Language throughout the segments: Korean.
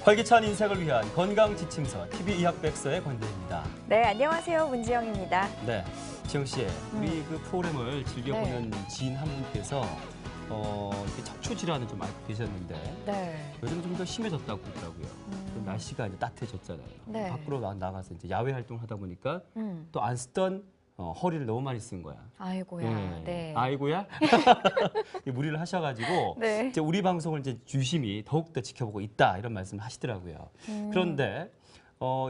활기찬 인생을 위한 건강 지침서 TV 의학백서의 권대입니다. 네, 안녕하세요. 문지영입니다. 네, 지영 씨, 우리 그 프로그램을 즐겨보는 지인 한 분께서 이렇게 척추 질환을 좀 앓고 계셨는데 요즘 좀 더 심해졌다고 그러더라고요. 날씨가 이제 따뜻해졌잖아요. 네. 밖으로 나가서 이제 야외 활동하다 보니까 또 안 쓰던 허리를 너무 많이 쓴 거야. 아이고야. 네. 아이고야? 무리를 하셔가지고 네. 이제 우리 방송을 이제 유심히 더욱더 지켜보고 있다 이런 말씀을 하시더라고요. 그런데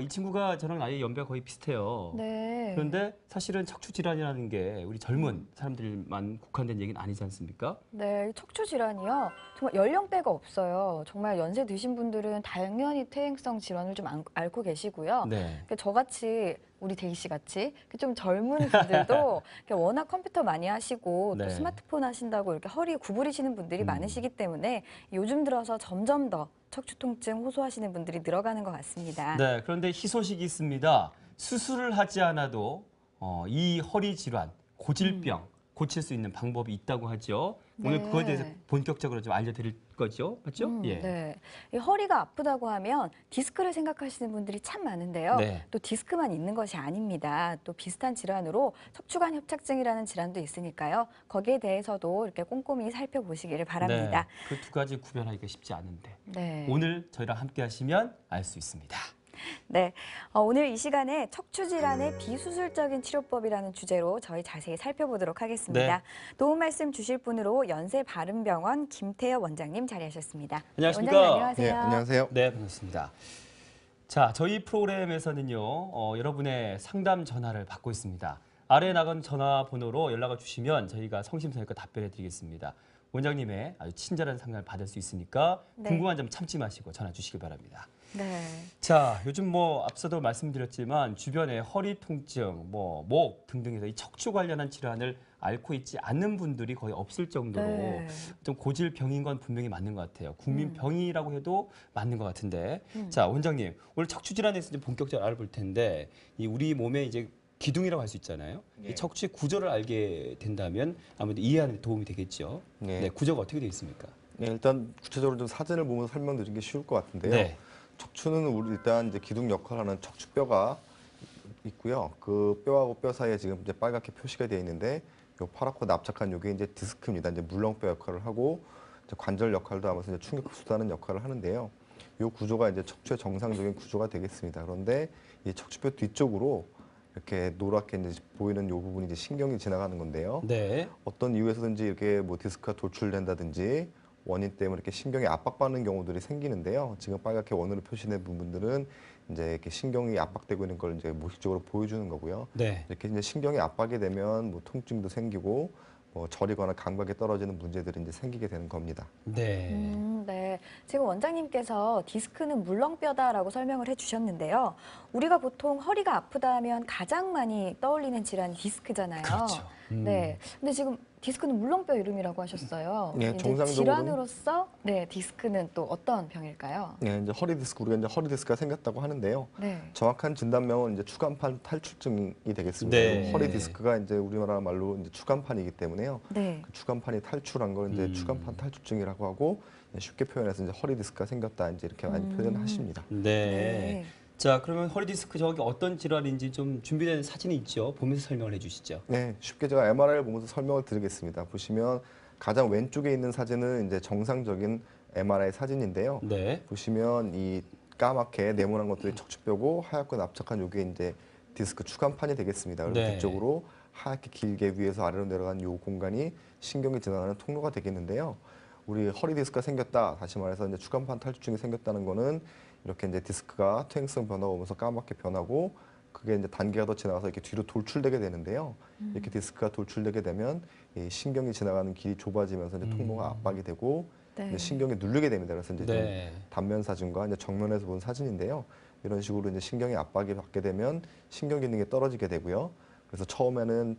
이 친구가 저랑 나이 연배가 거의 비슷해요. 네. 그런데 사실은 척추 질환이라는 게 우리 젊은 사람들만 국한된 얘기는 아니지 않습니까? 네, 척추 질환이요. 정말 연령대가 없어요. 정말 연세 드신 분들은 당연히 퇴행성 질환을 좀 앓고 계시고요. 네. 그러니까 저같이 우리 대희 씨 같이 좀 젊은 분들도 워낙 컴퓨터 많이 하시고 네. 또 스마트폰 하신다고 이렇게 허리 구부리시는 분들이 많으시기 때문에 요즘 들어서 점점 더 척추 통증 호소하시는 분들이 늘어가는 것 같습니다. 네, 그런데 희소식이 있습니다. 수술을 하지 않아도 이 허리 질환, 고질병 고칠 수 있는 방법이 있다고 하죠. 오늘 네. 그거에 대해서 본격적으로 좀 알려드릴 거죠, 맞죠? 예. 네. 이 허리가 아프다고 하면 디스크를 생각하시는 분들이 참 많은데요. 네. 또 디스크만 있는 것이 아닙니다. 또 비슷한 질환으로 척추관 협착증이라는 질환도 있으니까요. 거기에 대해서도 이렇게 꼼꼼히 살펴보시기를 바랍니다. 네, 그 두 가지 구별하기가 쉽지 않은데 네. 오늘 저희랑 함께 하시면 알 수 있습니다. 네. 오늘 이 시간에 척추 질환의 비수술적인 치료법이라는 주제로 저희 자세히 살펴보도록 하겠습니다. 도움 말씀 주실 분으로 연세바른병원 김태엽 원장님 자리하셨습니다. 안녕하십니까? 원장님 안녕하세요. 네, 안녕하세요. 네, 반갑습니다. 자, 저희 프로그램에서는요, 여러분의 상담 전화를 받고 있습니다. 아래에 나간 전화번호로 연락을 주시면 저희가 성심성의껏 답변해 드리겠습니다. 원장님의 아주 친절한 상담을 받을 수 있으니까 네. 궁금한 점 참지 마시고 전화 주시기 바랍니다. 네. 자, 요즘 앞서도 말씀드렸지만 주변에 허리 통증, 목 등등에서 이 척추 관련한 질환을 앓고 있지 않는 분들이 거의 없을 정도로 네. 좀 고질병인 건 분명히 맞는 것 같아요. 국민병이라고 해도 맞는 것 같은데. 자, 원장님, 오늘 척추 질환에 대해서 좀 본격적으로 알아볼 텐데 이 우리 몸에 이제 기둥이라고 할 수 있잖아요. 이 척추의 구조를 알게 된다면 아무래도 이해하는 데 도움이 되겠죠. 네, 구조가 어떻게 되어 있습니까? 네, 일단 구체적으로 좀 사진을 보면서 설명드리는 게 쉬울 것 같은데요. 네. 척추는 우리 일단 이제 기둥 역할을 하는 척추뼈가 있고요. 그 뼈하고 뼈 사이에 지금 이제 빨갛게 표시가 되어 있는데 요 파랗고 납작한 요게 이제 디스크입니다. 이제 물렁뼈 역할을 하고 이제 관절 역할도 하면서 이제 충격 흡수하는 역할을 하는데요. 요 구조가 이제 척추의 정상적인 구조가 되겠습니다. 그런데 이 척추뼈 뒤쪽으로 이렇게 노랗게 이제 보이는 요 부분이 이제 신경이 지나가는 건데요. 네. 어떤 이유에서든지 이렇게 뭐 디스크가 돌출된다든지 원인 때문에 이렇게 신경이 압박받는 경우들이 생기는데요. 지금 빨갛게 원으로 표시된 부분들은 이제 이렇게 신경이 압박되고 있는 걸 이제 모식적으로 보여주는 거고요. 네. 이렇게 이제 신경이 압박이 되면 뭐 통증도 생기고 뭐 저리거나 감각이 떨어지는 문제들이 이제 생기게 되는 겁니다. 네. 네. 지금 원장님께서 디스크는 물렁뼈다라고 설명을 해주셨는데요. 우리가 보통 허리가 아프다 하면 가장 많이 떠올리는 질환이 디스크잖아요. 그렇죠. 네. 근데 지금 디스크는 물렁뼈 이름이라고 하셨어요. 네, 이제 정상적으로는- 질환으로서 디스크는 또 어떤 병일까요? 네, 이제 허리 디스크 우리가 이제 허리 디스크가 생겼다고 하는데요. 네. 정확한 진단명은 이제 추간판 탈출증이 되겠습니다. 네. 허리 디스크가 이제 우리나라 말로 이제 추간판이기 때문에요. 네. 그 추간판이 탈출한 걸 이제 추간판 탈출증이라고 하고 쉽게 표현해서 이제 허리 디스크가 생겼다 이제 이렇게 많이 표현하십니다. 네. 네. 자, 그러면 허리 디스크 저기 어떤 질환인지 좀 준비된 사진이 있죠. 보면서 설명을 해주시죠. 네, 쉽게 제가 MRI를 보면서 설명을 드리겠습니다. 보시면 가장 왼쪽에 있는 사진은 이제 정상적인 MRI 사진인데요. 네. 보시면 이 까맣게 네모난 것들이 척추뼈고 하얗고 납작한 요게 이제 디스크 추간판이 되겠습니다. 그리고 네. 뒤쪽으로 하얗게 길게 위에서 아래로 내려간 요 공간이 신경이 지나가는 통로가 되겠는데요. 우리 허리 디스크가 생겼다, 다시 말해서 이제 추간판 탈출증이 생겼다는 거는 이렇게 이제 디스크가 퇴행성 변화가 오면서 까맣게 변하고 그게 이제 단계가 더 지나가서 이렇게 뒤로 돌출되게 되는데요. 이렇게 디스크가 돌출되게 되면 이 신경이 지나가는 길이 좁아지면서 이제 통로가 압박이 되고 네. 이제 신경이 누르게 됩니다. 그래서 이제 네. 좀 단면 사진과 이제 정면에서 본 사진인데요. 이런 식으로 이제 신경이 압박이 받게 되면 신경 기능이 떨어지게 되고요. 그래서 처음에는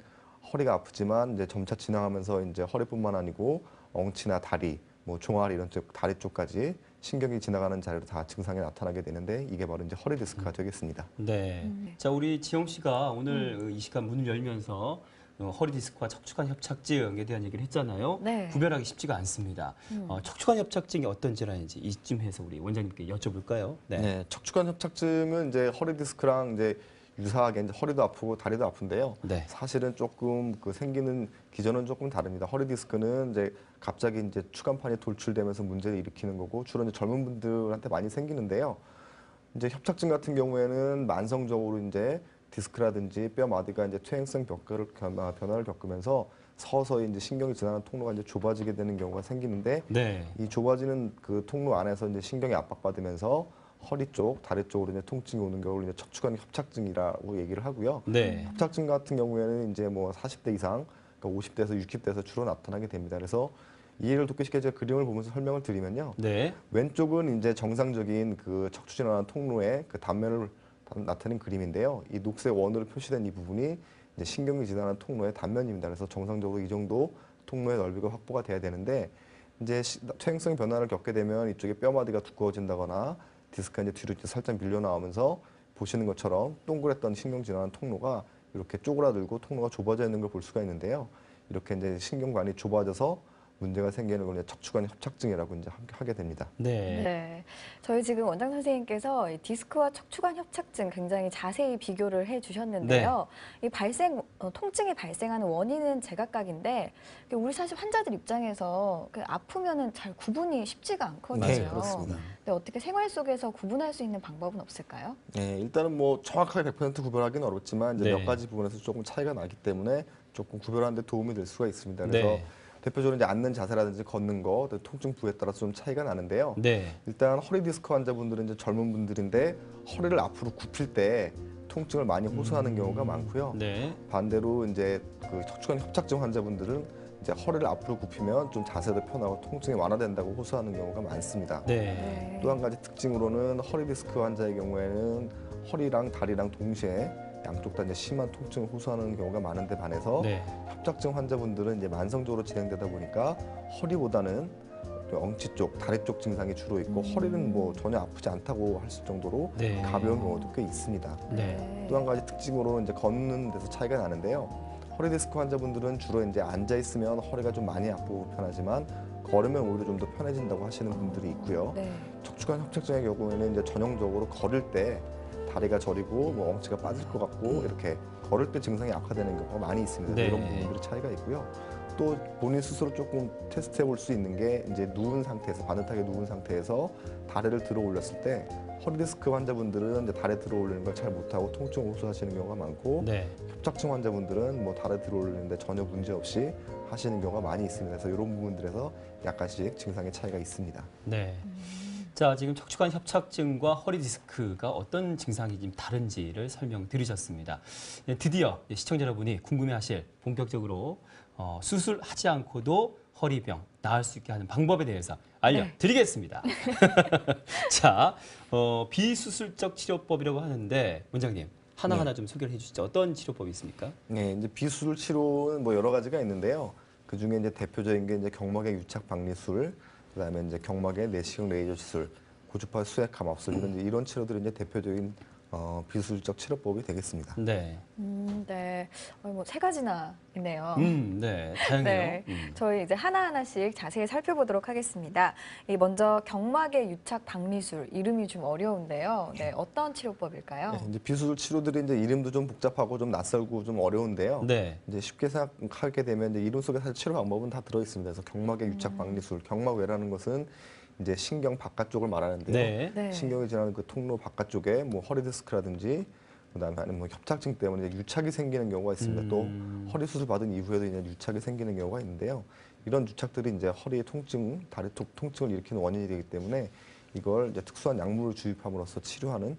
허리가 아프지만 이제 점차 지나가면서 이제 허리뿐만 아니고 엉치나 다리, 뭐 종아리 이런 쪽 다리 쪽까지 신경이 지나가는 자리로 다 증상이 나타나게 되는데 이게 바로 이제 허리 디스크가 되겠습니다. 네. 자, 우리 지영 씨가 오늘 이 시간 문을 열면서 허리 디스크와 척추관 협착증에 대한 얘기를 했잖아요. 네. 구별하기 쉽지가 않습니다. 척추관 협착증이 어떤 질환인지 이쯤해서 우리 원장님께 여쭤볼까요? 네, 척추관 협착증은 이제 허리 디스크랑 이제 유사하게 이제 허리도 아프고 다리도 아픈데요. 네. 사실은 조금 그 생기는 기전은 조금 다릅니다. 허리 디스크는 이제 갑자기 이제 추간판이 돌출되면서 문제를 일으키는 거고 주로 이제 젊은 분들한테 많이 생기는데요. 이제 협착증 같은 경우에는 만성적으로 이제 디스크라든지 뼈 마디가 이제 퇴행성 변화를 겪으면서 서서히 이제 신경이 지나는 통로가 이제 좁아지게 되는 경우가 생기는데 네. 이 좁아지는 그 통로 안에서 이제 신경이 압박받으면서 허리 쪽, 다리 쪽으로 이제 통증이 오는 경우를 이제 척추관 협착증이라고 얘기를 하고요. 네. 협착증 같은 경우에는 이제 뭐 40대 이상, 그러니까 50대에서 60대에서 주로 나타나게 됩니다. 그래서 이해를 돕기 쉽게 제가 그림을 보면서 설명을 드리면요. 네. 왼쪽은 이제 정상적인 그 척추 지나는 통로의 그 단면을 나타낸 그림인데요. 이 녹색 원으로 표시된 이 부분이 이제 신경이 지나는 통로의 단면입니다. 그래서 정상적으로 이 정도 통로의 넓이가 확보가 돼야 되는데 이제 퇴행성 변화를 겪게 되면 이쪽에 뼈마디가 두꺼워진다거나 디스크가 이제 뒤로 이제 살짝 밀려 나오면서 보시는 것처럼 동그랬던 신경 지나는 통로가 이렇게 쪼그라들고 통로가 좁아져 있는 걸 볼 수가 있는데요. 이렇게 이제 신경관이 좁아져서 문제가 생기는 걸 이제 척추관 협착증이라고 이제 하게 됩니다. 네. 네. 저희 지금 원장 선생님께서 이 디스크와 척추관 협착증 굉장히 자세히 비교를 해 주셨는데요. 이 통증이 발생하는 원인은 제각각인데 우리 사실 환자들 입장에서 아프면은 잘 구분이 쉽지가 않거든요. 네, 그렇습니다. 근데 어떻게 생활 속에서 구분할 수 있는 방법은 없을까요? 네, 일단은 뭐 정확하게 100% 구별하기는 어렵지만 이제 네. 몇 가지 부분에서 조금 차이가 나기 때문에 조금 구별하는 데 도움이 될 수가 있습니다. 그래서 네. 대표적으로 이제 앉는 자세라든지 걷는 거, 또 통증 부위에 따라서 좀 차이가 나는데요. 네. 일단 허리 디스크 환자분들은 이제 젊은 분들인데 허리를 앞으로 굽힐 때 통증을 많이 호소하는 경우가 많고요. 네. 반대로 이제 그 척추관 협착증 환자분들은 이제 허리를 앞으로 굽히면 좀 자세도 편하고 통증이 완화된다고 호소하는 경우가 많습니다. 네. 또 한 가지 특징으로는 허리 디스크 환자의 경우에는 허리랑 다리랑 동시에 양쪽 다 이제 심한 통증을 호소하는 경우가 많은데 반해서 네. 협착증 환자분들은 이제 만성적으로 진행되다 보니까 허리보다는 엉치 쪽, 다리 쪽 증상이 주로 있고 허리는 뭐 전혀 아프지 않다고 할 정도로 네. 가벼운 경우도 꽤 있습니다. 네. 또 한 가지 특징으로 이제 걷는 데서 차이가 나는데요. 허리 디스크 환자분들은 주로 이제 앉아 있으면 허리가 좀 많이 아프고 불편하지만 걸으면 오히려 좀 더 편해진다고 하시는 분들이 있고요. 네. 척추관 협착증의 경우에는 이제 전형적으로 걸을 때 다리가 저리고 뭐 엉치가 빠질 것 같고 이렇게 걸을 때 증상이 악화되는 경우가 많이 있습니다. 네. 이런 부분들이 차이가 있고요. 또 본인 스스로 조금 테스트해 볼 수 있는 게 이제 누운 상태에서 바듯하게 누운 상태에서 다리를 들어 올렸을 때 허리 디스크 환자분들은 이제 다리 들어 올리는 걸 잘 못하고 통증을 호소하시는 경우가 많고 네. 협착증 환자분들은 뭐 다리 들어 올리는데 전혀 문제 없이 하시는 경우가 많이 있습니다. 그래서 이런 부분들에서 약간씩 증상의 차이가 있습니다. 네. 자, 지금 척추관 협착증과 허리 디스크가 어떤 증상이 좀 다른지를 설명드리셨습니다. 네, 드디어 시청자 여러분이 궁금해하실 본격적으로 수술하지 않고도 허리병 나을 수 있게 하는 방법에 대해서 알려드리겠습니다. 자, 비수술적 치료법이라고 하는데 원장님 하나하나 좀 소개를 해주시죠. 어떤 치료법이 있습니까? 네, 이제 비수술 치료는 뭐 여러 가지가 있는데요. 그 중에 이제 대표적인 게 이제 경막의 유착 박리술, 그다음에 이제 경막의 내시경 레이저 시술, 고주파 수액 감압술 이런 치료들이 이제 대표적인 비수술적 치료법이 되겠습니다. 네. 네. 뭐 세 가지나 있네요. 네. 다양해요. 네, 저희 이제 하나하나씩 자세히 살펴보도록 하겠습니다. 먼저 경막의 유착 박리술, 이름이 좀 어려운데요. 네, 어떤 치료법일까요? 네, 이제 비수술 치료들이 이제 이름도 좀 복잡하고 좀 낯설고 좀 어려운데요. 네. 이제 쉽게 생각하게 되면 이제 이름 속에 사실 치료 방법은 다 들어 있습니다. 그래서 경막의 유착 박리술, 경막외라는 것은 이제 신경 바깥쪽을 말하는데요. 네. 네. 신경이 지나는 그 통로 바깥쪽에 뭐 허리 디스크라든지 그다음에 아니면 뭐 협착증 때문에 이제 유착이 생기는 경우가 있습니다. 또 허리 수술 받은 이후에도 이제 유착이 생기는 경우가 있는데요. 이런 유착들이 이제 허리의 통증, 다리 쪽 통증을 일으키는 원인이 되기 때문에 이걸 이제 특수한 약물을 주입함으로써 치료하는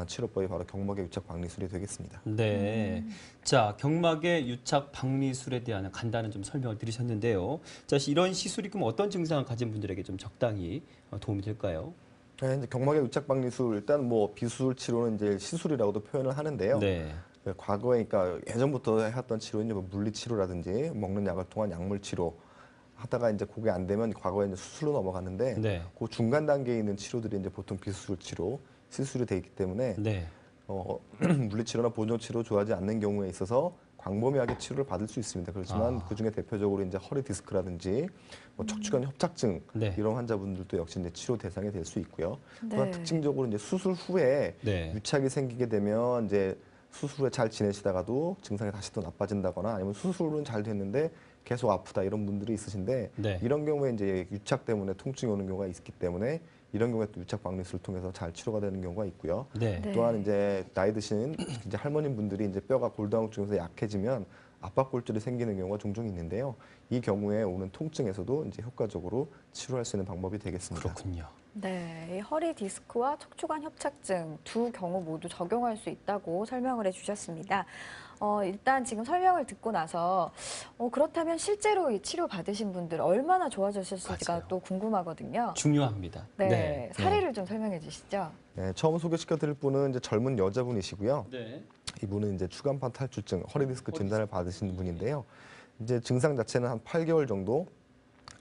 치료법이 바로 경막의 유착 박리술이 되겠습니다. 네. 자, 경막의 유착 박리술에 대한 간단한 좀 설명을 드리셨는데요. 자, 이런 시술이 그럼 어떤 증상을 가진 분들에게 좀 적당히 도움이 될까요? 네, 이제 경막의 유착 박리술 일단 뭐 비수술 치료는 이제 시술이라고도 표현을 하는데요. 네. 과거에 그러니까 예전부터 해왔던 치료는 뭐 물리 치료라든지 먹는 약을 통한 약물 치료 하다가 이제 그게 안 되면 과거에 이제 수술로 넘어갔는데 네. 그 중간 단계에 있는 치료들이 이제 보통 비수술 치료, 시술이 돼 있기 때문에 네. 물리 치료나 보존 치료 좋아하지 않는 경우에 있어서 광범위하게 치료를 받을 수 있습니다. 그렇지만 그중에 대표적으로 이제 허리 디스크라든지 뭐 척추관 협착증 네. 이런 환자분들도 역시 이제 치료 대상이 될 수 있고요. 또한 네. 특징적으로 이제 수술 후에 네. 유착이 생기게 되면 이제 수술 후에 잘 지내시다가도 증상이 다시 또 나빠진다거나 아니면 수술은 잘 됐는데 계속 아프다 이런 분들이 있으신데 네. 이런 경우에 이제 유착 때문에 통증이 오는 경우가 있기 때문에 이런 경우에 또 유착 박리술을 통해서 잘 치료가 되는 경우가 있고요. 네. 네. 또한 이제 나이 드신 이제 할머님 분들이 이제 뼈가 골다공증에서 약해지면 압박골절이 생기는 경우가 종종 있는데요. 이 경우에 오는 통증에서도 이제 효과적으로 치료할 수 있는 방법이 되겠습니다. 그렇군요. 네, 이 허리 디스크와 척추관 협착증 두 경우 모두 적용할 수 있다고 설명을 해주셨습니다. 일단 지금 설명을 듣고 나서 그렇다면 실제로 이 치료 받으신 분들 얼마나 좋아졌을지가 맞아요. 또 궁금하거든요. 중요합니다. 네, 사례를 좀 설명해 주시죠. 네, 처음 소개시켜드릴 분은 이제 젊은 여자분이시고요. 네. 이분은 이제 추간판 탈출증, 허리 디스크 진단을 받으신 분인데요. 이제 증상 자체는 한 8개월 정도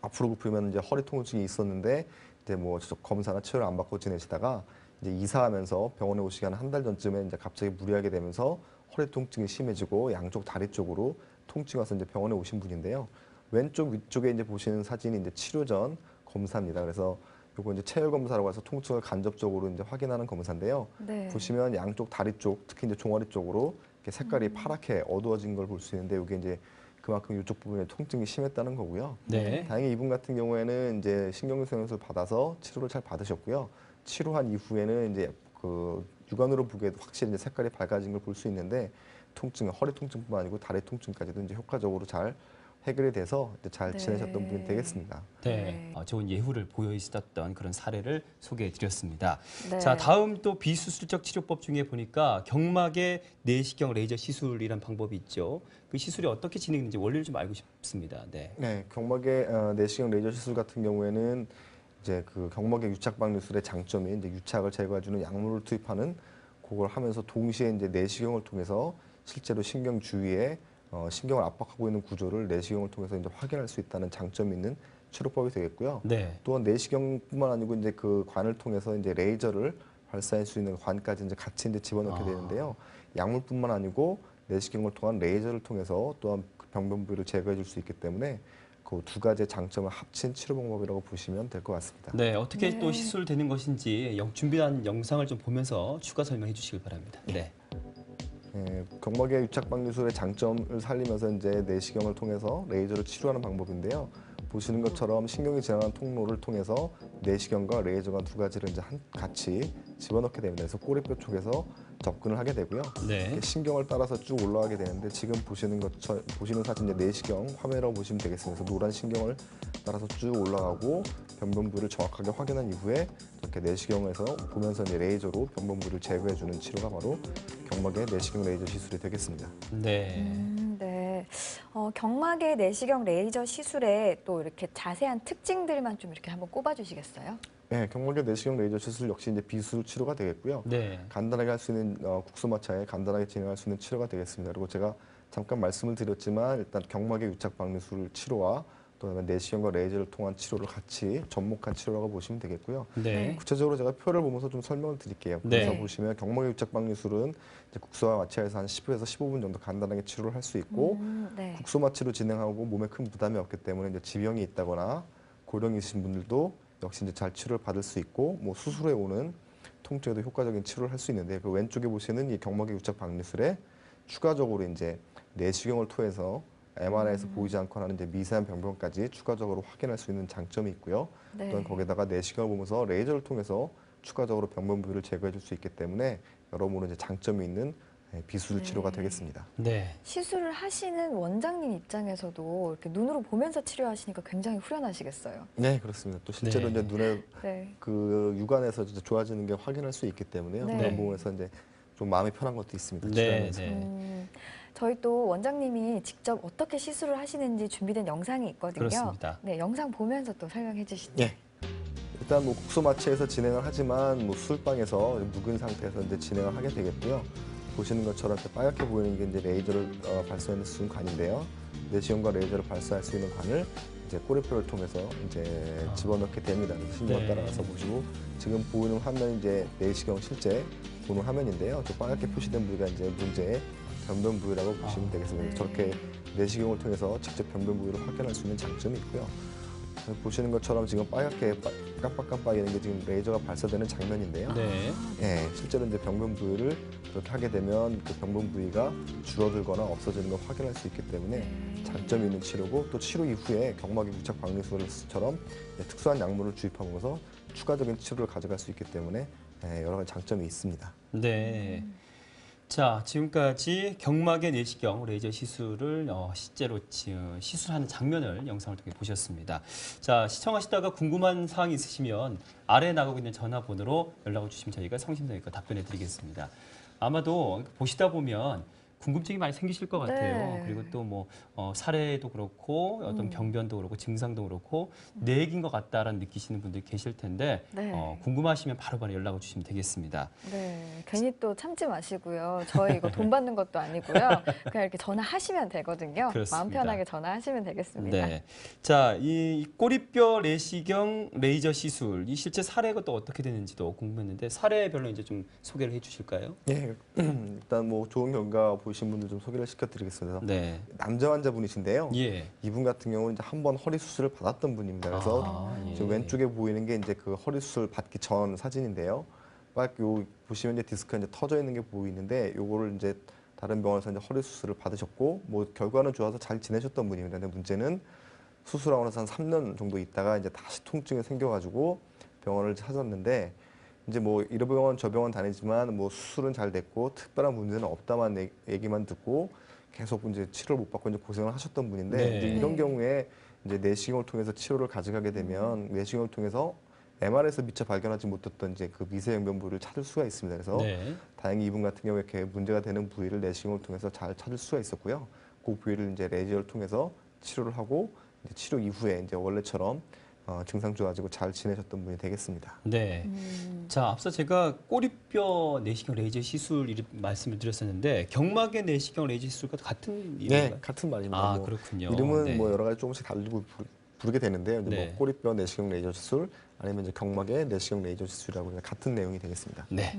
앞으로 굽히면 이제 허리 통증이 있었는데 이제 뭐 검사나 치료를 안 받고 지내시다가 이제 이사하면서 병원에 오시기 한 달 전쯤에 이제 갑자기 무리하게 되면서 허리 통증이 심해지고 양쪽 다리 쪽으로 통증이 와서 이제 병원에 오신 분인데요. 왼쪽 위쪽에 이제 보시는 사진이 이제 치료 전 검사입니다. 그래서 요거 이제 체열 검사라고 해서 통증을 간접적으로 이제 확인하는 검사인데요. 네. 보시면 양쪽 다리 쪽, 특히 이제 종아리 쪽으로 이렇게 색깔이 파랗게 어두워진 걸 볼 수 있는데 이게 이제 그만큼 이쪽 부분에 통증이 심했다는 거고요. 네. 다행히 이분 같은 경우에는 이제 신경성형수를 받아서 치료를 잘 받으셨고요. 치료한 이후에는 이제 그 육안으로 보기에도 확실히 이제 색깔이 밝아진 걸 볼 수 있는데 통증, 허리 통증뿐만 아니고 다리 통증까지도 이제 효과적으로 잘 해결이 돼서 이제 잘 네. 지내셨던 분이 되겠습니다. 네. 네. 좋은 예후를 보여 있었던 그런 사례를 소개해 드렸습니다. 네. 자, 다음 또 비수술적 치료법 중에 보니까 경막의 내시경 레이저 시술이란 방법이 있죠. 그 시술이 어떻게 진행되는지 원리를 좀 알고 싶습니다. 네. 네, 경막의 내시경 레이저 시술 같은 경우에는 이제 그 경막의 유착 박리술의 장점이 이제 유착을 제거해주는 약물을 투입하는 그걸 하면서 동시에 이제 내시경을 통해서 실제로 신경 주위에 신경을 압박하고 있는 구조를 내시경을 통해서 이제 확인할 수 있다는 장점이 있는 치료법이 되겠고요. 네. 또한 내시경뿐만 아니고 이제 그 관을 통해서 이제 레이저를 발사할 수 있는 관까지 이제 같이 이제 집어넣게 되는데요. 약물뿐만 아니고 내시경을 통한 레이저를 통해서 또한 그 병변 부위를 제거해 줄 수 있기 때문에 그 두 가지의 장점을 합친 치료 방법이라고 보시면 될 것 같습니다. 네, 어떻게 네. 또 시술되는 것인지 준비한 영상을 좀 보면서 추가 설명해 주시길 바랍니다. 네. 경막의 유착 박리술의 장점을 살리면서 이제 내시경을 통해서 레이저를 치료하는 방법인데요. 보시는 것처럼 신경이 지나가는 통로를 통해서 내시경과 레이저가 두 가지를 이제 같이 집어넣게 됩니다. 그래서 꼬리뼈 쪽에서 접근을 하게 되고요. 네. 이렇게 신경을 따라서 쭉 올라가게 되는데 지금 보시는 사진 이제 내시경 화면이라고 보시면 되겠습니다. 그래서 노란 신경을 따라서 쭉 올라가고 변변 부위를 정확하게 확인한 이후에 이렇게 내시경에서 보면서 이제 레이저로 변변 부위를 제거해주는 치료가 바로 경막의 내시경 레이저 시술이 되겠습니다. 네. 네. 경막의 내시경 레이저 시술에 또 이렇게 자세한 특징들만 좀 이렇게 한번 꼽아주시겠어요? 네, 경막의 내시경 레이저 시술 역시 이제 비수술 치료가 되겠고요. 네. 간단하게 할 수 있는 국소마차에 간단하게 진행할 수 있는 치료가 되겠습니다. 그리고 제가 잠깐 말씀을 드렸지만 일단 경막의 유착 박리술 치료와 또 내시경과 레이저를 통한 치료를 같이 접목한 치료라고 보시면 되겠고요. 네. 구체적으로 제가 표를 보면서 좀 설명을 드릴게요. 그래서 네. 보시면 경막의 유착 박리술은 이제 국소와 마취해서 한 10에서 15분 정도 간단하게 치료를 할 수 있고 네. 국소 마취로 진행하고 몸에 큰 부담이 없기 때문에 이제 지병이 있다거나 고령이 있으신 분들도 역시 이제 잘 치료를 받을 수 있고 뭐 수술에 오는 통증에도 효과적인 치료를 할 수 있는데 그 왼쪽에 보시는 이 경막의 유착 박리술에 추가적으로 이제 내시경을 통해서 MRI에서 보이지 않거나 하는 이제 미세한 병변까지 추가적으로 확인할 수 있는 장점이 있고요. 네. 또한 거기다가 내시경을 보면서 레이저를 통해서 추가적으로 병변 부위를 제거해 줄 수 있기 때문에 여러모로 이제 장점이 있는 비수술 치료가 되겠습니다. 네. 시술을 하시는 원장님 입장에서도 이렇게 눈으로 보면서 치료하시니까 굉장히 후련하시겠어요. 네, 그렇습니다. 또 실제로 네. 이제 눈에 네. 그 육안에서 진짜 좋아지는 게 확인할 수 있기 때문에요. 네. 그런 부분에서 이제 좀 마음이 편한 것도 있습니다. 네. 치료하면서. 네. 저희 또 원장님이 직접 어떻게 시술을 하시는지 준비된 영상이 있거든요. 그렇습니다. 네, 영상 보면서 또 설명해 주시죠. 예. 일단 뭐 국소 마취에서 진행을 하지만 뭐 수술방에서 묵은 상태에서 이제 진행을 하게 되겠고요. 보시는 것처럼 이렇게 빨갛게 보이는 게 이제 레이저를 발사하는 수준 관인데요. 내시경과 레이저를 발사할 수 있는 관을 이제 꼬리뼈를 통해서 이제 집어넣게 됩니다. 신경 네. 따라가서 보시고 지금 보이는 화면 이제 내시경 실제 보는 화면인데요. 저 빨갛게 표시된 부위가 이제 문제의 변변 부위라고 보시면 되겠습니다. 네. 저렇게 내시경을 통해서 직접 변변 부위를 확인할 수 있는 장점이 있고요. 보시는 것처럼 지금 빨갛게 깜빡깜빡이는 게 지금 레이저가 발사되는 장면인데요. 네. 예, 실제로 이제 병변 부위를 그렇게 하게 되면 그 병변 부위가 줄어들거나 없어지는 걸 확인할 수 있기 때문에 장점이 있는 치료고, 또 치료 이후에 경막의 유착 박리술처럼 특수한 약물을 주입하면서 추가적인 치료를 가져갈 수 있기 때문에 여러 가지 장점이 있습니다. 네. 자, 지금까지 경막의 내시경 레이저 시술을 실제로 시술하는 장면을 영상을 통해 보셨습니다. 자, 시청하시다가 궁금한 사항이 있으시면 아래에 나가고 있는 전화번호로 연락을 주시면 저희가 성심성의껏 답변해 드리겠습니다. 아마도 보시다 보면 궁금증이 많이 생기실 것 같아요. 네. 그리고 또 뭐 사례도 그렇고 어떤 병변도 그렇고 증상도 그렇고 내 얘기인 것 같다라는 느끼시는 분들이 계실 텐데 네. 궁금하시면 바로바로 연락을 주시면 되겠습니다. 네, 괜히 또 참지 마시고요. 저희 이거 돈 받는 것도 아니고요. 그냥 이렇게 전화하시면 되거든요. 그렇습니다. 마음 편하게 전화하시면 되겠습니다. 네. 자, 이 꼬리뼈 내시경 레이저 시술, 이 실제 사례가 또 어떻게 되는지도 궁금했는데 사례별로 이제 좀 소개를 해 주실까요? 예, 일단 뭐 좋은 결과 보이신 분들 좀 소개를 시켜드리겠습니다. 네. 남자 환자분이신데요. 예. 이분 같은 경우는 이제 한 번 허리 수술을 받았던 분입니다. 그래서 예. 지금 왼쪽에 보이는 게 이제 그 허리 수술 받기 전 사진인데요. 요 보시면 이제 디스크가 이제 터져 있는 게 보이는데, 요거를 이제 다른 병원에서 이제 허리 수술을 받으셨고, 뭐 결과는 좋아서 잘 지내셨던 분입니다. 근데 문제는 수술하고 나서 한 3년 정도 있다가 이제 다시 통증이 생겨가지고 병원을 찾았는데, 이제 뭐 이 병원 저 병원 다니지만 뭐 수술은 잘 됐고 특별한 문제는 없다만 얘기만 듣고 계속 이제 치료를 못 받고 이제 고생을 하셨던 분인데, 네. 이제 이런 경우에 이제 내시경을 통해서 치료를 가져가게 되면 내시경을 통해서 MR에서 미처 발견하지 못했던 이제 그 미세형변 부위를 찾을 수가 있습니다. 그래서 네. 다행히 이분 같은 경우에 이렇게 문제가 되는 부위를 내시경을 통해서 잘 찾을 수가 있었고요. 그 부위를 이제 레이저를 통해서 치료를 하고 이제 치료 이후에 이제 원래처럼 증상 좋아지고 잘 지내셨던 분이 되겠습니다. 네. 자, 앞서 제가 꼬리뼈 내시경 레이저 시술 이름 말씀을 드렸었는데 경막의 내시경 레이저 시술과 같은 이름인가요? 네, 같은 말입니다. 아, 뭐 그렇군요. 이름은 네. 뭐 여러 가지 조금씩 다르고 부르게 되는데요. 이제 네. 뭐 꼬리뼈 내시경 레이저 시술, 아니면 이제 경막의 내시경 레이저 시술이라고 같은 내용이 되겠습니다. 네.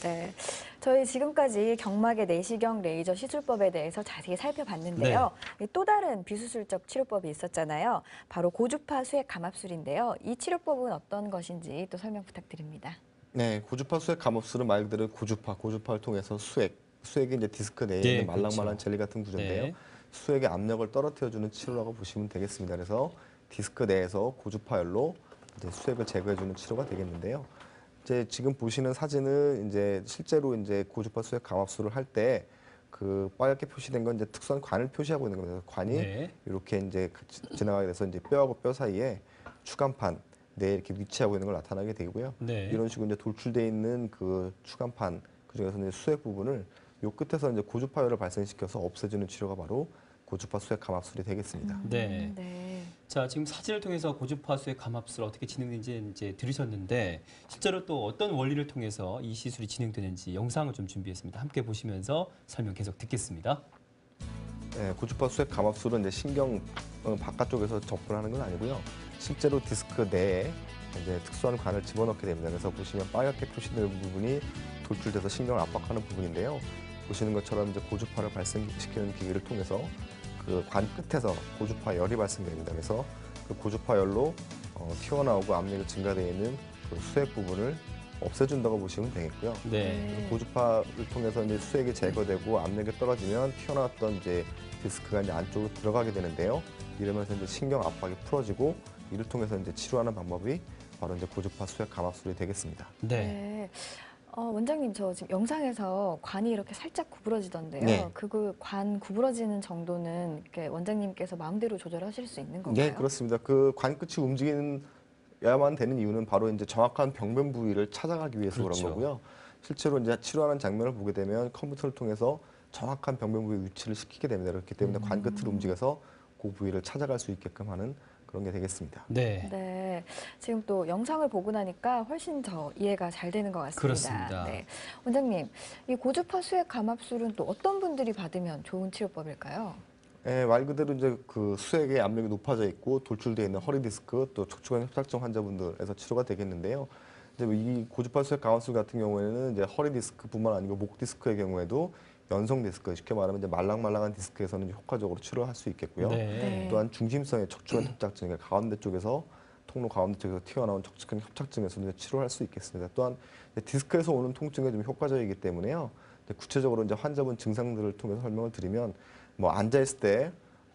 네. 저희 지금까지 경막의 내시경 레이저 시술법에 대해서 자세히 살펴봤는데요. 또 다른 비수술적 치료법이 있었잖아요. 바로 고주파 수액 감압술인데요. 이 치료법은 어떤 것인지 또 설명 부탁드립니다. 네, 고주파 수액 감압술은 말 그대로 고주파를 통해서 수액이 이제 디스크 내에 네, 있는 말랑말랑한 그렇죠. 젤리 같은 구조인데요. 네. 수액의 압력을 떨어뜨려주는 치료라고 보시면 되겠습니다. 그래서 디스크 내에서 고주파열로 이제 수액을 제거해주는 치료가 되겠는데요. 이제 지금 보시는 사진은 이제 실제로 이제 고주파 수액 감압술을 할 때 그 빨갛게 표시된 건 이제 특수한 관을 표시하고 있는 겁니다. 관이 네. 이렇게 이제 지나가게 돼서 이제 뼈하고 뼈 사이에 추간판 내에 이렇게 위치하고 있는 걸 나타나게 되고요. 네. 이런 식으로 이제 돌출돼 있는 그 추간판, 그 중에서 이제 수액 부분을 요 끝에서 이제 고주파열을 발생시켜서 없애주는 치료가 바로 고주파 수액 감압술이 되겠습니다. 네. 네. 자, 지금 사진을 통해서 고주파 수액 감압술 어떻게 진행되는지 이제 들으셨는데 실제로 또 어떤 원리를 통해서 이 시술이 진행되는지 영상을 좀 준비했습니다. 함께 보시면서 설명 계속 듣겠습니다. 네, 고주파 수액 감압술은 이제 신경 바깥쪽에서 접근하는 건 아니고요. 실제로 디스크 내에 이제 특수한 관을 집어넣게 됩니다. 그래서 보시면 빨갛게 표시되는 부분이 돌출돼서 신경을 압박하는 부분인데요. 보시는 것처럼 이제 고주파를 발생시키는 기기를 통해서 그 관 끝에서 고주파 열이 발생됩니다. 그래서 그 고주파 열로 튀어나오고 압력이 증가되어 있는 그 수액 부분을 없애준다고 보시면 되겠고요. 네. 고주파를 통해서 이제 수액이 제거되고 압력이 떨어지면 튀어나왔던 이제 디스크가 이제 안쪽으로 들어가게 되는데요. 이러면서 이제 신경 압박이 풀어지고 이를 통해서 이제 치료하는 방법이 바로 이제 고주파 수액 감압술이 되겠습니다. 네. 네. 원장님, 저 지금 영상에서 관이 이렇게 살짝 구부러지던데요. 네. 그 관 구부러지는 정도는 이렇게 원장님께서 마음대로 조절하실 수 있는 건가요? 네, 그렇습니다. 그 관 끝이 움직여야만 되는 이유는 바로 이제 정확한 병변 부위를 찾아가기 위해서 그렇죠. 그런 거고요. 실제로 이제 치료하는 장면을 보게 되면 컴퓨터를 통해서 정확한 병변 부위 위치를 시키게 됩니다. 그렇기 때문에 관 끝을 움직여서 그 부위를 찾아갈 수 있게끔 하는 그런 게 되겠습니다. 네. 네, 지금 또 영상을 보고 나니까 훨씬 더 이해가 잘 되는 것 같습니다. 그렇습니다. 네, 원장님, 이 고주파 수액 감압술은 또 어떤 분들이 받으면 좋은 치료법일까요? 네, 말 그대로 이제 그 수액의 압력이 높아져 있고 돌출되어 있는 허리 디스크 또 척추관 협착증 환자분들에서 치료가 되겠는데요. 이제 이 고주파 수액 감압술 같은 경우에는 이제 허리 디스크뿐만 아니고 목 디스크의 경우에도 연성 디스크, 쉽게 말하면 이제 말랑말랑한 디스크에서는 이제 효과적으로 치료할 수 있겠고요. 네. 또한 중심성의 척추관 협착증, 그러니까 가운데 쪽에서 통로 가운데 쪽에서 튀어나온 척추관 협착증에서도 이제 치료할 수 있겠습니다. 또한 디스크에서 오는 통증에 좀 효과적이기 때문에요. 구체적으로 이제 환자분 증상들을 통해서 설명을 드리면 뭐 앉아 있을 때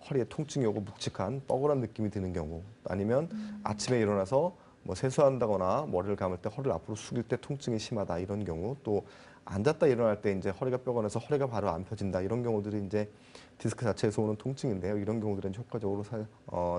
허리에 통증이 오고 묵직한 뻐근한 느낌이 드는 경우, 아니면 아침에 일어나서 뭐 세수한다거나 머리를 감을 때 허리를 앞으로 숙일 때 통증이 심하다 이런 경우, 또 앉았다 일어날 때 이제 허리가 뻐근해서 허리가 바로 안 펴진다 이런 경우들이 이제 디스크 자체에서 오는 통증인데요. 이런 경우들은 효과적으로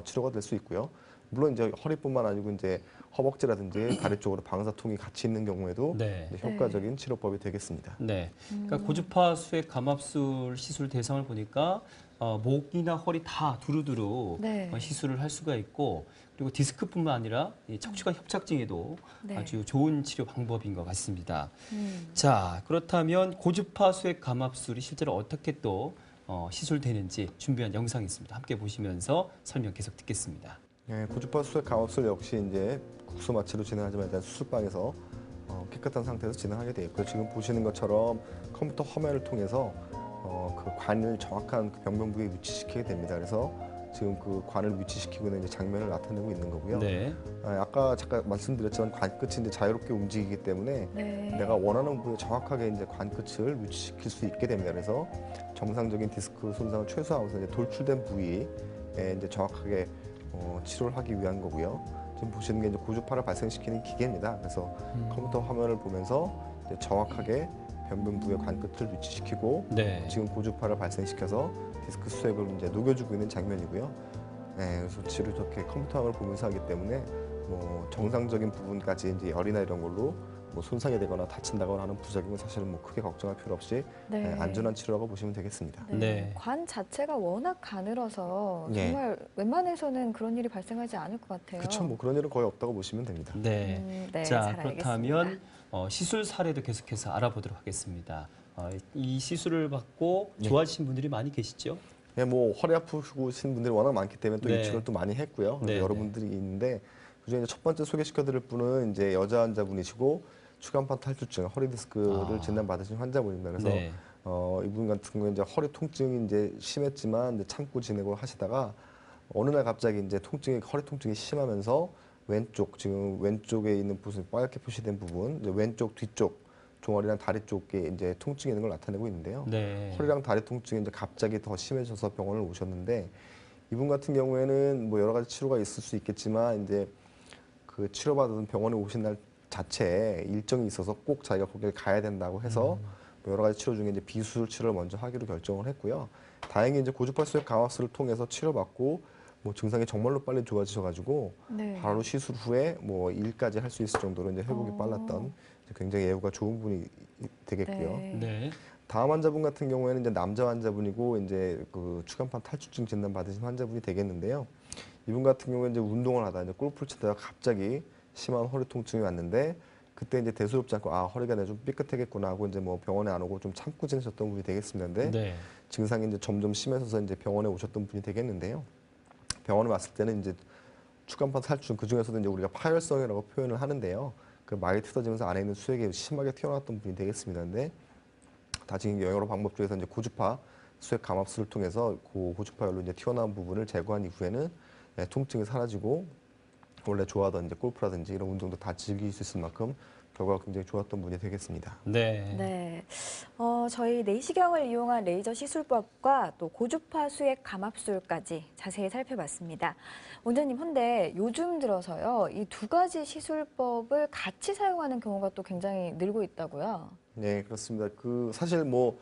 치료가 될 수 있고요. 물론 이제 허리뿐만 아니고 이제 허벅지라든지 다리 쪽으로 방사통이 같이 있는 경우에도 네. 이제 효과적인 치료법이 되겠습니다. 네. 그러니까 고주파 수액 감압술 시술 대상을 보니까 목이나 허리 다 두루두루 네. 시술을 할 수가 있고, 그리고 디스크뿐만 아니라 이 척추관 협착증에도 네. 아주 좋은 치료 방법인 것 같습니다. 음. 자, 그렇다면 고주파 수액 감압술이 실제로 어떻게 또 시술되는지 준비한 영상이 있습니다. 함께 보시면서 설명 계속 듣겠습니다. 네, 고주파 수액 감압술 역시 이제 국소 마취로 진행하지만 일단 수술방에서 깨끗한 상태에서 진행하게 되어 있고요. 지금 보시는 것처럼 컴퓨터 화면을 통해서 그 관을 정확한 그 병변 부위에 위치시키게 됩니다. 그래서 지금 그 관을 위치시키고 있는 이제 장면을 나타내고 있는 거고요. 네. 아까 잠깐 말씀드렸지만 관 끝이 이제 자유롭게 움직이기 때문에 네. 내가 원하는 부위에 정확하게 이제 관 끝을 위치시킬 수 있게 됩니다. 그래서 정상적인 디스크 손상을 최소화하면서 이제 돌출된 부위에 이제 정확하게 치료를 하기 위한 거고요. 지금 보시는 게 이제 고주파를 발생시키는 기계입니다. 그래서 컴퓨터 화면을 보면서 이제 정확하게 변변 부위의 관 끝을 위치시키고 네. 지금 고주파를 발생시켜서 디스크 수액을 이제 녹여주고 있는 장면이고요. 네, 그래서 치료 이렇게 컴퓨터 화면을 보면서 하기 때문에 뭐 정상적인 부분까지 이제 열이나 이런 걸로 뭐 손상이 되거나 다친다거나 하는 부작용은 사실은 뭐 크게 걱정할 필요 없이 네. 안전한 치료라고 보시면 되겠습니다. 네. 네. 관 자체가 워낙 가늘어서 네. 정말 웬만해서는 그런 일이 발생하지 않을 것 같아요. 그렇죠. 뭐 그런 일은 거의 없다고 보시면 됩니다. 네. 네, 자, 잘 그렇다면 알겠습니다. 시술 사례도 계속해서 알아보도록 하겠습니다. 이 시술을 받고 네. 좋아지신 분들이 많이 계시죠? 네, 뭐 허리 아프신 분들이 워낙 많기 때문에 또 네. 이 치료를 또 많이 했고요. 그래서 네, 여러분들이 있는데 그중에 첫 번째 소개시켜드릴 분은 이제 여자 환자분이시고 추간판 탈출증, 허리 디스크를 진단받으신 환자분입니다. 그래서 네. 이분 같은 경우에 이제 허리 통증이 이제 심했지만 이제 참고 지내고 하시다가 어느 날 갑자기 이제 허리 통증이 심하면서 지금 왼쪽에 있는 부분, 빨갛게 표시된 부분, 이제 왼쪽 뒤쪽 종아리랑 다리 쪽에 이제 통증이 있는 걸 나타내고 있는데요. 네. 허리랑 다리 통증이 이제 갑자기 더 심해져서 병원을 오셨는데 이분 같은 경우에는 뭐 여러 가지 치료가 있을 수 있겠지만 이제 그 치료받은 병원에 오신 날 자체에 일정이 있어서 꼭 자기가 거기를 가야 된다고 해서 뭐 여러 가지 치료 중에 이제 비수술 치료를 먼저 하기로 결정을 했고요. 다행히 이제 고주파 수액 감압술을 통해서 치료받고 뭐 증상이 정말로 빨리 좋아지셔가지고 네. 바로 시술 후에 뭐 일까지 할 수 있을 정도로 이제 회복이 어. 빨랐던 굉장히 예후가 좋은 분이 되겠고요. 네. 네. 다음 환자분 같은 경우에는 이제 남자 환자분이고 이제 그 추간판 탈출증 진단 받으신 환자분이 되겠는데요. 이분 같은 경우에 이제 운동을 하다 이제 골프를 치다가 갑자기 심한 허리 통증이 왔는데 그때 이제 대수롭지 않고 허리가 내가 좀 삐끗하겠구나 하고 이제 뭐 병원에 안 오고 좀 참고 지내셨던 분이 되겠습니다. 근데 네. 증상이 이제 점점 심해져서 이제 병원에 오셨던 분이 되겠는데요. 병원에 왔을 때는 이제 추간판 탈출 그 중에서도 이제 우리가 파열성이라고 표현을 하는데요. 그 막이 뜯어지면서 안에 있는 수액이 심하게 튀어나왔던 분이 되겠습니다. 근데 다시 여러 방법 중에서 이제 고주파 수액 감압술을 통해서 그 고주파열로 이제 튀어나온 부분을 제거한 이후에는 통증이 사라지고 원래 좋아하던 이제 골프라든지 이런 운동도 다 즐길 수 있을 만큼 결과가 굉장히 좋았던 분이 되겠습니다. 네. 네. 저희 내시경을 이용한 레이저 시술법과 또 고주파 수액 감압술까지 자세히 살펴봤습니다. 원장님, 근데 요즘 들어서요, 이 두 가지 시술법을 같이 사용하는 경우가 또 굉장히 늘고 있다고요? 네, 그렇습니다. 그 사실 뭐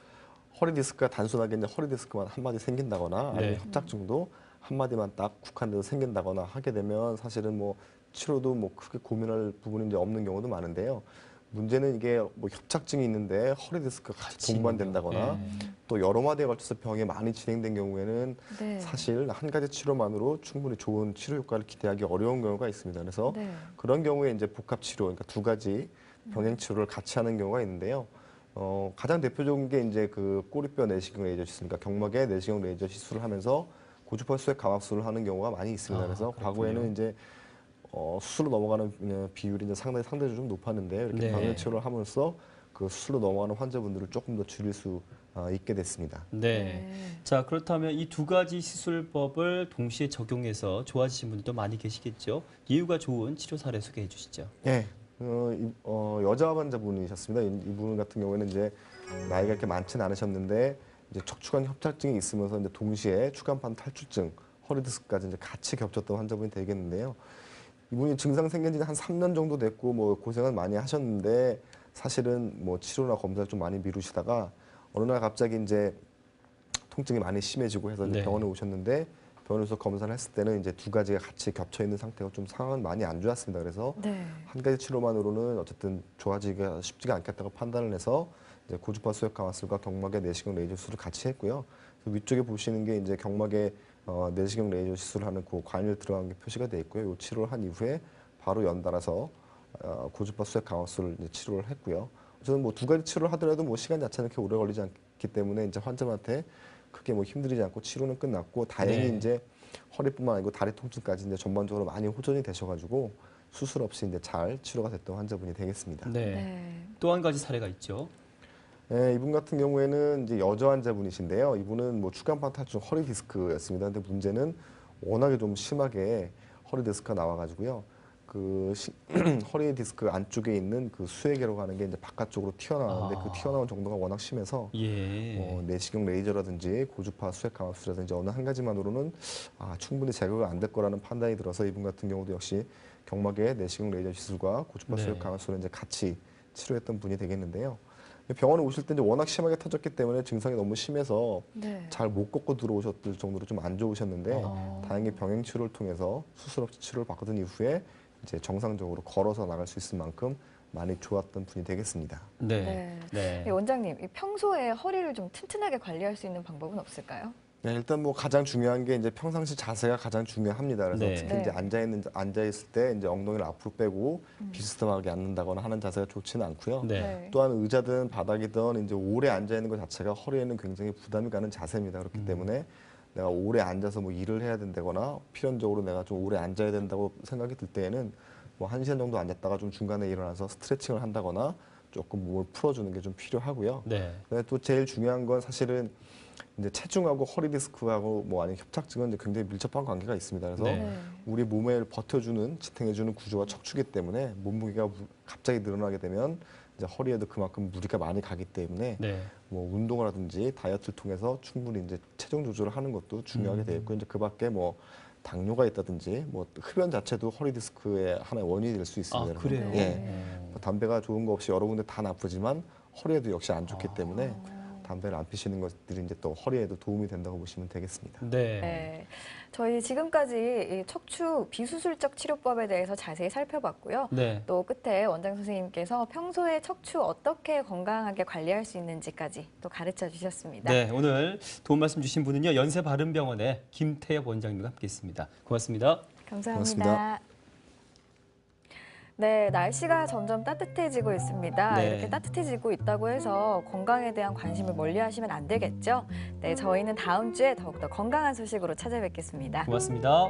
허리 디스크가 단순하게 이제 허리 디스크만 한 마디 생긴다거나 아니면 네. 협착증도 한 마디만 딱 국한돼서 생긴다거나 하게 되면 사실은 뭐 치료도 뭐 크게 고민할 부분이 이제 없는 경우도 많은데요. 문제는 이게 뭐 협착증이 있는데 허리 디스크가 같이 동반된다거나 네. 또 여러 마디에 걸쳐서 병이 많이 진행된 경우에는 네. 사실 한 가지 치료만으로 충분히 좋은 치료 효과를 기대하기 어려운 경우가 있습니다. 그래서 네. 그런 경우에 이제 복합 치료, 그러니까 두 가지 병행 치료를 같이 하는 경우가 있는데요. 가장 대표적인 게 이제 그 꼬리뼈 내시경 레이저 시술, 그러니까 경막에 내시경 레이저 시술을 하면서 고주파 수액 감압술을 하는 경우가 많이 있습니다. 그래서 그렇군요. 과거에는 이제 수술로 넘어가는 비율이 이제 상대적으로 좀 높았는데 이렇게 네. 병행 치료를 함으로써 그 수술로 넘어가는 환자분들을 조금 더 줄일 수 있게 됐습니다. 네. 자, 그렇다면 이 두 가지 시술법을 동시에 적용해서 좋아지신 분들도 많이 계시겠죠. 예후가 좋은 치료 사례 소개해 주시죠. 네. 여자 환자분이셨습니다. 이분 같은 경우에는 이제 나이가 이렇게 많지는 않으셨는데 이제 척추관 협착증이 있으면서 이제 동시에 추간판 탈출증, 허리 디스크까지 이제 같이 겹쳤던 환자분이 되겠는데요. 이분이 증상 생긴 지 한 3년 정도 됐고 뭐 고생은 많이 하셨는데 사실은 뭐 치료나 검사를 좀 많이 미루시다가 어느 날 갑자기 이제 통증이 많이 심해지고 해서 이제 네. 병원에 오셨는데 병원에서 검사를 했을 때는 이제 두 가지가 같이 겹쳐 있는 상태고 좀 상황은 많이 안 좋았습니다. 그래서 네. 한 가지 치료만으로는 어쨌든 좋아지기가 쉽지가 않겠다고 판단을 해서 이제 고주파 수액 강화술과 경막의 내시경 레이저 수술을 같이 했고요. 그 위쪽에 보시는 게 이제 경막의 내시경 레이저 시술을 하는 그 관절 들어간 게 표시가 돼 있고요. 이 치료를 한 이후에 바로 연달아서 고주파 수액 강화술을 이제 치료를 했고요. 저는 뭐 두 가지 치료를 하더라도 뭐 시간 자체는 그렇게 오래 걸리지 않기 때문에 이제 환자한테 크게 뭐 힘들이지 않고 치료는 끝났고 다행히 네. 이제 허리뿐만 아니고 다리 통증까지 이제 전반적으로 많이 호전이 되셔가지고 수술 없이 이제 잘 치료가 됐던 환자분이 되겠습니다. 네. 네. 또 한 가지 사례가 있죠. 네, 이분 같은 경우에는 이제 여자 환자분이신데요. 이분은 뭐 추간판 탈출 허리 디스크였습니다. 근데 문제는 워낙에 좀 심하게 허리 디스크가 나와가지고요. 허리 디스크 안쪽에 있는 그 수액이라고 하는 게 이제 바깥쪽으로 튀어나오는데 그 튀어나온 정도가 워낙 심해서 예. 내시경 레이저라든지 고주파 수액 강화술이라든지 어느 한 가지만으로는 충분히 제거가 안 될 거라는 판단이 들어서 이분 같은 경우도 역시 경막의 내시경 레이저 시술과 고주파 네. 수액 강화술을 이제 같이 치료했던 분이 되겠는데요. 병원에 오실 때 이제 워낙 심하게 터졌기 때문에 증상이 너무 심해서 네. 잘 못 걷고 들어오셨을 정도로 좀 안 좋으셨는데 다행히 병행 치료를 통해서 수술 없이 치료를 받거든 이후에 이제 정상적으로 걸어서 나갈 수 있을 만큼 많이 좋았던 분이 되겠습니다. 네. 네. 네. 네, 원장님, 이 평소에 허리를 좀 튼튼하게 관리할 수 있는 방법은 없을까요? 네, 일단 뭐 가장 중요한 게 이제 평상시 자세가 가장 중요합니다. 그래서 네. 특히 네. 이제 앉아 있을 때 이제 엉덩이를 앞으로 빼고 비스듬하게 앉는다거나 하는 자세가 좋지는 않고요. 네. 또한 의자든 바닥이든 이제 오래 앉아 있는 것 자체가 허리에는 굉장히 부담이 가는 자세입니다. 그렇기 때문에 내가 오래 앉아서 뭐 일을 해야 된다거나 필연적으로 내가 좀 오래 앉아야 된다고 생각이 들 때에는 뭐 1시간 정도 앉았다가 좀 중간에 일어나서 스트레칭을 한다거나 조금 몸을 풀어주는 게 좀 필요하고요. 네. 또 제일 중요한 건 사실은 이제 체중하고 허리 디스크하고 뭐 아니면 협착증은 이제 굉장히 밀접한 관계가 있습니다. 그래서 네. 네. 우리 몸에 버텨주는, 지탱해주는 구조가 척추기 때문에 몸무게가 갑자기 늘어나게 되면 이제 허리에도 그만큼 무리가 많이 가기 때문에 네. 뭐 운동을 하든지 다이어트를 통해서 충분히 이제 체중 조절을 하는 것도 중요하게 되어 있고 이제 그밖에 뭐 당뇨가 있다든지 뭐 흡연 자체도 허리 디스크의 하나의 원인이 될 수 있습니다. 아, 그래요? 예. 어. 뭐 담배가 좋은 거 없이 여러 군데 다 나쁘지만 허리에도 역시 안 좋기 때문에 담배를 안 피시는 것들이 이제 또 허리에도 도움이 된다고 보시면 되겠습니다. 네. 네. 저희 지금까지 이 척추 비수술적 치료법에 대해서 자세히 살펴봤고요. 네. 또 끝에 원장 선생님께서 평소에 척추 어떻게 건강하게 관리할 수 있는지까지 또 가르쳐 주셨습니다. 네, 오늘 도움 말씀 주신 분은요. 연세바른병원의 김태엽 원장님과 함께했습니다. 고맙습니다. 감사합니다. 고맙습니다. 네, 날씨가 점점 따뜻해지고 있습니다. 네. 이렇게 따뜻해지고 있다고 해서 건강에 대한 관심을 멀리하시면 안 되겠죠? 네, 저희는 다음 주에 더욱더 건강한 소식으로 찾아뵙겠습니다. 고맙습니다.